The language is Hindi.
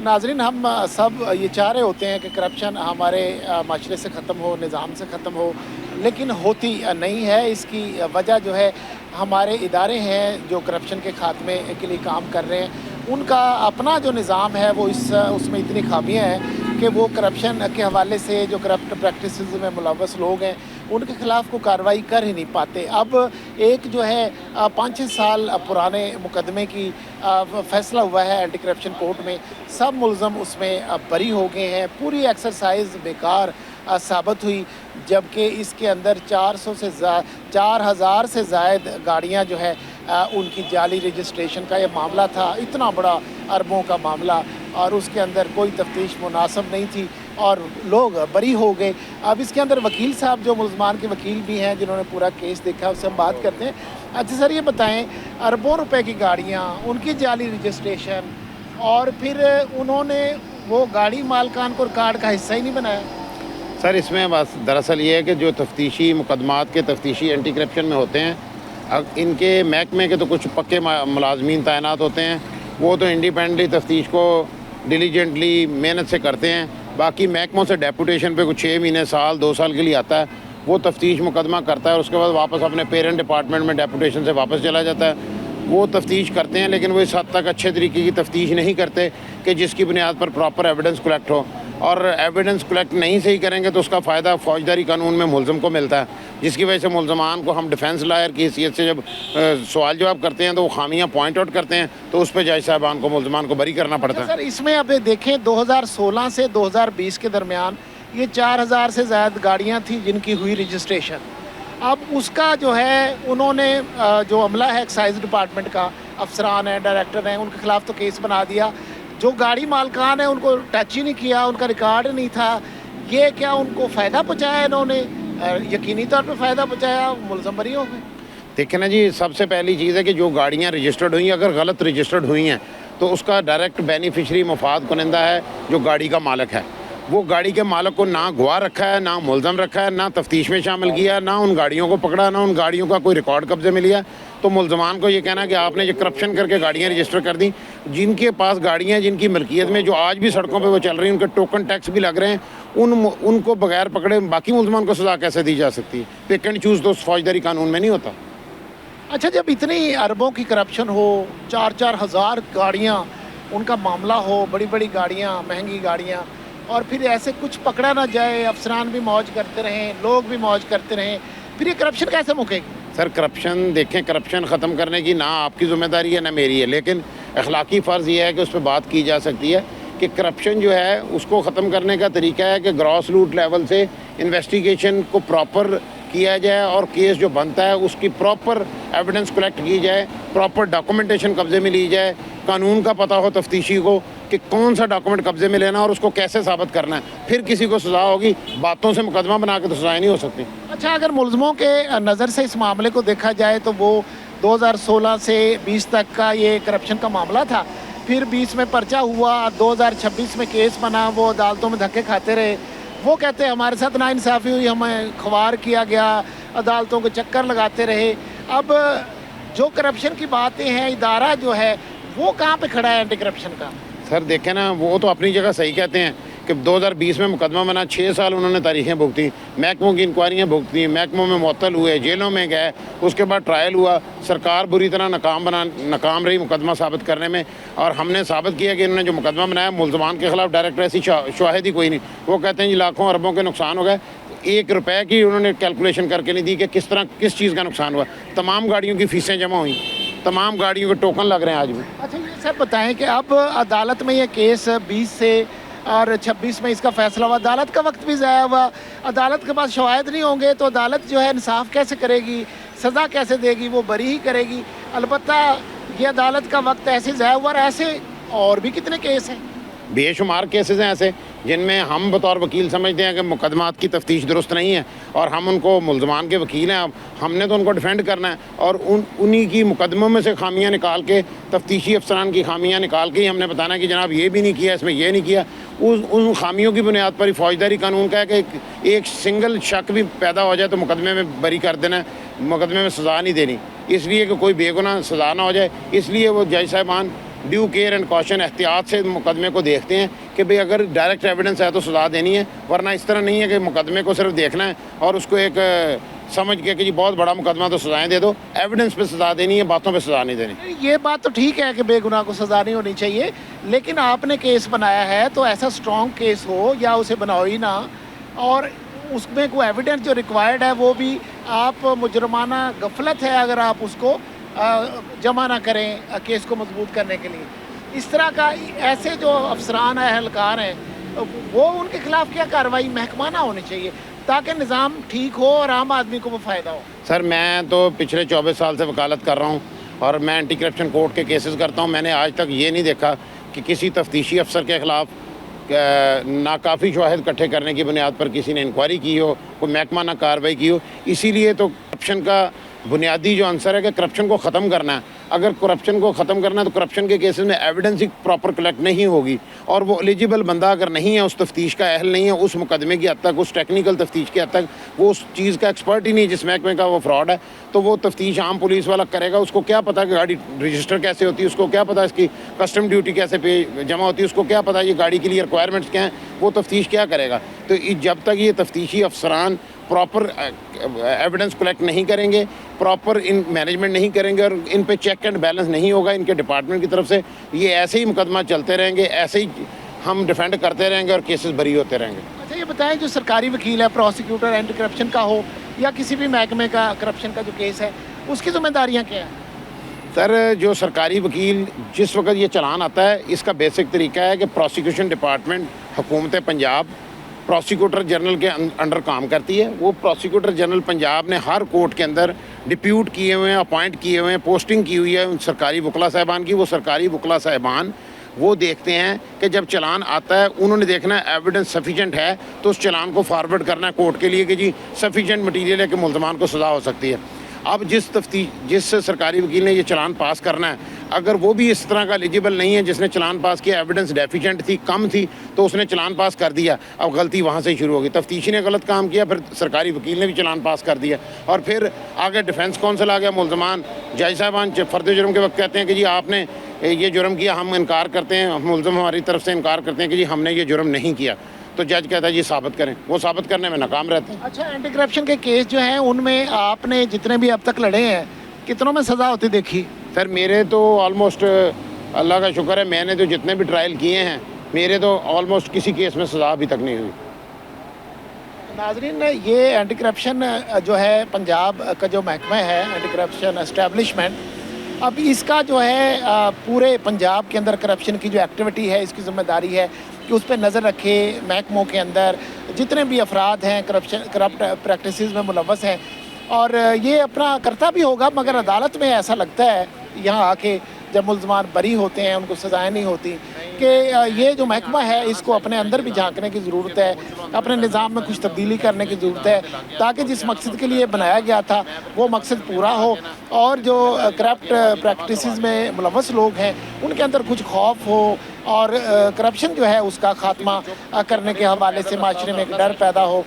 नाज़रीन, हम सब ये चाह रहे होते हैं कि करप्शन हमारे माशरे से ख़त्म हो, निज़ाम से ख़त्म हो, लेकिन होती नहीं है। इसकी वजह जो है, हमारे इदारे हैं जो करप्शन के ख़ात्मे के लिए काम कर रहे हैं, उनका अपना जो निज़ाम है वो उसमें इतनी खामियाँ हैं कि वो करप्शन के हवाले से जो करप्ट प्रैक्टिसेस में मुलव्वस लोग हैं उनके ख़िलाफ़ कोई कार्रवाई कर ही नहीं पाते। अब एक जो है 5-6 साल पुराने मुकदमे की फ़ैसला हुआ है एंटी करप्शन कोर्ट में, सब मुलज़म उसमें बरी हो गए हैं। पूरी एक्सरसाइज बेकार साबित हुई, जबकि इसके अंदर 4,000 से ज़ायद गाड़ियाँ जो है उनकी जाली रजिस्ट्रेशन का ये मामला था। इतना बड़ा अरबों का मामला, और उसके अंदर कोई तफ्तीश मुनासिब नहीं थी और लोग बरी हो गए। अब इसके अंदर वकील साहब जो मुलजमान के वकील भी हैं, जिन्होंने पूरा केस देखा, उससे हम बात करते हैं। अच्छा सर, ये बताएं, अरबों रुपए की गाड़ियाँ, उनकी जाली रजिस्ट्रेशन, और फिर उन्होंने वो गाड़ी मालकान को कार्ड का हिस्सा ही नहीं बनाया। सर, इसमें बस दरअसल ये है कि जो तफ्तीशी मुकदमात के तफ्तीशी एंटी करप्शन में होते हैं, इनके महकमे के तो कुछ पक्के मुलाजमीन तैनात होते हैं, वो तो इंडिपेंडेंटली तफ्तीश को डिलीजेंटली मेहनत से करते हैं। बाकी महकमों से डेपुटेशन पे कुछ 6 महीने, साल, 2 साल के लिए आता है, वो तफ्तीश मुकदमा करता है और उसके बाद वापस अपने पेरेंट डिपार्टमेंट में डेपुटेशन से वापस चला जाता है। वो तफ्तीश करते हैं, लेकिन वो इस हद तक अच्छे तरीके की तफ्तीश नहीं करते कि जिसकी बुनियाद पर प्रॉपर एविडेंस कलेक्ट हो, और एविडेंस कलेक्ट नहीं सही करेंगे तो उसका फ़ायदा फौजदारी कानून में मुलज़म को मिलता है, जिसकी वजह से मुलज़मान को हम डिफेंस लायर की हैसियत से जब सवाल जवाब करते हैं तो वो खामियां पॉइंट आउट करते हैं, तो उस पर जज साहबान को मुलज़मान को बरी करना पड़ता है। सर, इसमें अब देखें 2016 से 2020 के दरमियान ये 4,000 से ज़्यादा गाड़ियाँ थी जिनकी हुई रजिस्ट्रेशन। अब उसका जो है उन्होंने जो अमला है एक्साइज डिपार्टमेंट का, अफसरान है, डायरेक्टर हैं, उनके खिलाफ तो केस बना दिया। जो गाड़ी मालकान है उनको टच ही नहीं किया, उनका रिकॉर्ड नहीं था। ये क्या उनको फ़ायदा पहुँचाया इन्होंने? यकीनी तौर पे फ़ायदा पहुँचाया, मुलज़म बरी हो गए। देखें ना जी, सबसे पहली चीज़ है कि जो गाड़ियाँ रजिस्टर्ड हुई, अगर गलत रजिस्टर्ड हुई हैं तो उसका डायरेक्ट बेनिफिशरी मुफाद कुनिंदा है जो गाड़ी का मालिक है। वो गाड़ी के मालिक को ना गवाह रखा है, ना मुलज़म रखा है, ना तफ्तीश में शामिल किया, ना उन गाड़ियों को पकड़ा, ना उन गाड़ियों का कोई रिकॉर्ड कब्जे में लिया। तो मुलज़मान को ये कहना कि आपने जो करप्शन करके गाड़ियाँ रजिस्टर कर दी, जिनके पास गाड़ियाँ जिनकी मिल्कियत में जो आज भी सड़कों पर वो चल रही हैं, उनके टोकन टैक्स भी लग रहे हैं, उनको बगैर पकड़े बाकी मुलज़मान को सज़ा कैसे दी जा सकती है? पिक एंड चूज़ तो फौजदारी कानून में नहीं होता। अच्छा, जब इतनी अरबों की करप्शन हो, 4-4 हज़ार गाड़ियाँ उनका मामला हो, बड़ी बड़ी गाड़ियाँ, महंगी गाड़ियाँ, और फिर ऐसे कुछ पकड़ा ना जाए, अफसरान भी मौज करते रहें, लोग भी मौज करते रहें, फिर ये करप्शन कैसे मुकेगी? सर, करप्शन देखें, करप्शन ख़त्म करने की ना आपकी ज़िम्मेदारी है ना मेरी है, लेकिन अखलाकी फ़र्ज़ ये है कि उस पर बात की जा सकती है कि करप्शन जो है उसको ख़त्म करने का तरीका है कि ग्रॉस रूट लेवल से इन्वेस्टिगेशन को प्रॉपर किया जाए और केस जो बनता है उसकी प्रॉपर एविडेंस कलेक्ट की जाए, प्रॉपर डॉक्यूमेंटेशन कब्जे में ली जाए, कानून का पता हो तफ्तीशी को कि कौन सा डॉक्यूमेंट कब्जे में लेना और उसको कैसे साबित करना है, फिर किसी को सज़ा होगी। बातों से मुकदमा बना के तो सज़ाएं नहीं हो सकती। अच्छा, अगर मुलज़मों के नज़र से इस मामले को देखा जाए तो वो 2016 से 20 तक का ये करप्शन का मामला था, फिर 20 में पर्चा हुआ, 2026 में केस बना, वो अदालतों में धक्के खाते रहे। वो कहते हैं हमारे साथ नाइंसाफ़ी हुई, हमें ख्वार किया गया, अदालतों के चक्कर लगाते रहे। अब जो करप्शन की बातें हैं, इदारा जो है वो कहाँ पे खड़ा है एंटी करप्शन का? सर देखें ना, वो तो अपनी जगह सही कहते हैं कि 2020 में मुकदमा बना, 6 साल उन्होंने तारीखें भुगती, महकमों की इंक्वायरियाँ भुगती, महकमों में मुअत्तल हुए, जेलों में गए, उसके बाद ट्रायल हुआ, सरकार बुरी तरह नाकाम रही मुकदमा साबित करने में, और हमने साबित किया कि इन्होंने जो मुकदमा बनाया मुलज़मान के ख़िलाफ़ डायरेक्ट ऐसी शाहिद ही कोई नहीं। वो कहते हैं जी लाखों अरबों के नुकसान हो गए, 1 रुपये की उन्होंने कैलकुलेशन करके नहीं दी कि किस तरह किस चीज़ का नुकसान हुआ। तमाम गाड़ियों की फ़ीसें जमा हुई, तमाम गाड़ियों के टोकन लग रहे हैं आज भी। अच्छा, ये सर बताएं कि अब अदालत में ये केस 20 से और 26 में इसका फैसला हुआ, अदालत का वक्त भी ज़ाया हुआ। अदालत के पास शवाहिद नहीं होंगे तो अदालत जो है इंसाफ कैसे करेगी, सज़ा कैसे देगी? वो बरी ही करेगी। अलबत्ता ये अदालत का वक्त ऐसे ज़ाया हुआ, और ऐसे और भी कितने केस हैं, बेशुमार केसेस हैं ऐसे जिनमें हम बतौर वकील समझते हैं कि मुकदमात की तफ्तीश दुरुस्त नहीं है, और हम उनको मुलज़मान के वकील हैं, अब हमने तो उनको डिफेंड करना है, और उन्हीं की मुकदमों में से खामियां निकाल के, तफ्तीशी अफसरान की खामियां निकाल के ही हमने बताना कि जनाब ये भी नहीं किया, इसमें ये नहीं किया। उन खामियों की बुनियाद पर ही फौजदारी कानून का है कि एक सिंगल शक भी पैदा हो जाए तो मुकदमे में बरी कर देना है, मुकदमे में सज़ा नहीं देनी, इसलिए कि कोई बेगुनाह सज़ा ना हो जाए। इसलिए वो जज साहिबान ड्यू केयर एंड कॉशन, एहतियात से मुकदमे को देखते हैं कि भाई अगर डायरेक्ट एविडेंस है तो सज़ा देनी है, वरना इस तरह नहीं है कि मुकदमे को सिर्फ देखना है और उसको एक समझ के कि जी बहुत बड़ा मुकदमा तो सज़ाएं दे दो, एविडेंस पे सज़ा देनी है, बातों पे सज़ा नहीं देनी। ये बात तो ठीक है कि बेगुनाह को सज़ा नहीं होनी चाहिए, लेकिन आपने केस बनाया है तो ऐसा स्ट्रॉन्ग केस हो या उसे बनाओ ही ना, और उसमें कोई एविडेंस जो रिक्वायर्ड है वो भी आप मुजरमाना गफलत है अगर आप उसको जमा ना करें केस को मजबूत करने के लिए। इस तरह का ऐसे जो अफसरान है, एहलकार हैं, वो उनके खिलाफ क्या कार्रवाई महकमाना होनी चाहिए ताकि निज़ाम ठीक हो और आम आदमी को वो फ़ायदा हो। सर मैं तो पिछले 24 साल से वकालत कर रहा हूँ और मैं एंटी करप्शन कोर्ट के केसेस करता हूँ। मैंने आज तक ये नहीं देखा कि किसी तफ्तीशी अफसर के ख़िलाफ़ नाकाफ़ी शवाहिद इकट्ठे करने की बुनियाद पर किसी ने इंक्वायरी की हो, कोई महकमाना कार्रवाई की हो। इसीलिए तो करप्शन का बुनियादी जो आंसर है कि करप्शन को ख़त्म करना है। अगर करप्शन को ख़त्म करना है तो करप्शन के केसेस में एविडेंस ही प्रॉपर कलेक्ट नहीं होगी और वो एलिजिबल बंदा अगर नहीं है, उस तफ्तीश का अहल नहीं है, उस मुकदमे की हद तक, उस टेक्निकल तफ्तीश की हद तक वो उस चीज़ का एक्सपर्ट ही नहीं जिस महकमे का वो फ्रॉड है, तो वो तफ्तीश आम पुलिस वाला करेगा। उसको क्या पता कि गाड़ी रजिस्टर कैसे होती है, उसको क्या पता इसकी कस्टम ड्यूटी कैसे पे जमा होती है, उसको क्या पता ये गाड़ी के लिए रिक्वायरमेंट्स क्या हैं, वो तफ्तीश क्या करेगा। तो जब तक ये तफ्तीशी अफसरान प्रॉपर एविडेंस कलेक्ट नहीं करेंगे, प्रॉपर इन मैनेजमेंट नहीं करेंगे और इन पे चेक एंड बैलेंस नहीं होगा इनके डिपार्टमेंट की तरफ से, ये ऐसे ही मुकदमा चलते रहेंगे, ऐसे ही हम डिफेंड करते रहेंगे और केसेस बरी होते रहेंगे। अच्छा ये बताएं, जो सरकारी वकील है, प्रोसिक्यूटर एंटी करप्शन का हो या किसी भी महकमे का करप्शन का जो केस है, उसकी जिम्मेदारियाँ क्या हैं? सर जो सरकारी वकील जिस वक्त ये चलान आता है, इसका बेसिक तरीका है कि प्रोसिक्यूशन डिपार्टमेंट हुकूमत पंजाब प्रोसिक्यूटर जनरल के अंडर काम करती है। वो प्रोसिक्यूटर जनरल पंजाब ने हर कोर्ट के अंदर डिप्यूट किए हुए हैं, अपॉइंट किए हुए हैं, पोस्टिंग की हुई है उन सरकारी वकला साहिबान की। वो सरकारी वकला साहिबान वो देखते हैं कि जब चलान आता है उन्होंने देखना है एविडेंस सफिशेंट है तो उस चलान को फॉरवर्ड करना है कोर्ट के लिए कि जी सफिशेंट मटीरियल है कि मुल्ज़मान को सज़ा हो सकती है। अब जिस सरकारी वकील ने ये चलान पास करना है, अगर वो भी इस तरह का एलिजिबल नहीं है, जिसने चलान पास किया एविडेंस डेफिशिएंट थी, कम थी, तो उसने चलान पास कर दिया। अब गलती वहाँ से ही शुरू होगी। तफ्तीशी ने गलत काम किया, फिर सरकारी वकील ने भी चलान पास कर दिया और फिर आगे डिफेंस कौंसिल आ गया, मुल्ज़मान जज साहबान फर्द जुर्म के वक्त कहते हैं कि जी आपने ये जुर्म किया, हम इनकार करते हैं, मुल्ज़म हमारी तरफ से इनकार करते हैं कि जी हमने ये जुर्म नहीं किया, तो जज कहता है जी साबित करें, वो साबित करने में नाकाम रहते हैं। अच्छा, एंटी करप्शन के केस जो हैं उनमें आपने जितने भी अब तक लड़े हैं, कितनों में सज़ा होती देखी? सर मेरे तो ऑलमोस्ट अल्लाह का शुक्र है, मैंने तो जितने भी ट्रायल किए हैं मेरे तो ऑलमोस्ट किसी केस में सज़ा अभी तक नहीं हुई। नाजरीन, ये एंटी करप्शन जो है पंजाब का जो महकमा है, एंटी करप्शन एस्टेब्लिशमेंट, अब इसका जो है पूरे पंजाब के अंदर करप्शन की जो एक्टिविटी है, इसकी ज़िम्मेदारी है कि उस पर नज़र रखे। महकमों के अंदर जितने भी अफराद हैं करप्ट प्रैक्टिसेस में मुलव्वस हैं, और ये अपना करता भी होगा, मगर अदालत में ऐसा लगता है यहाँ आके जब मुल्ज़मान बरी होते हैं, उनको सज़ाएँ नहीं होती, कि ये जो महकमा है इसको अपने अंदर भी झांकने की ज़रूरत है, अपने निज़ाम में कुछ तब्दीली करने की ज़रूरत है, ताकि जिस मकसद के लिए बनाया गया था वो मकसद पूरा हो और जो करप्ट प्रैक्टिसेस में मुलव्वस लोग हैं उनके अंदर कुछ खौफ हो और करप्शन जो है उसका ख़ात्मा करने के हवाले से माशरे में एक डर पैदा हो।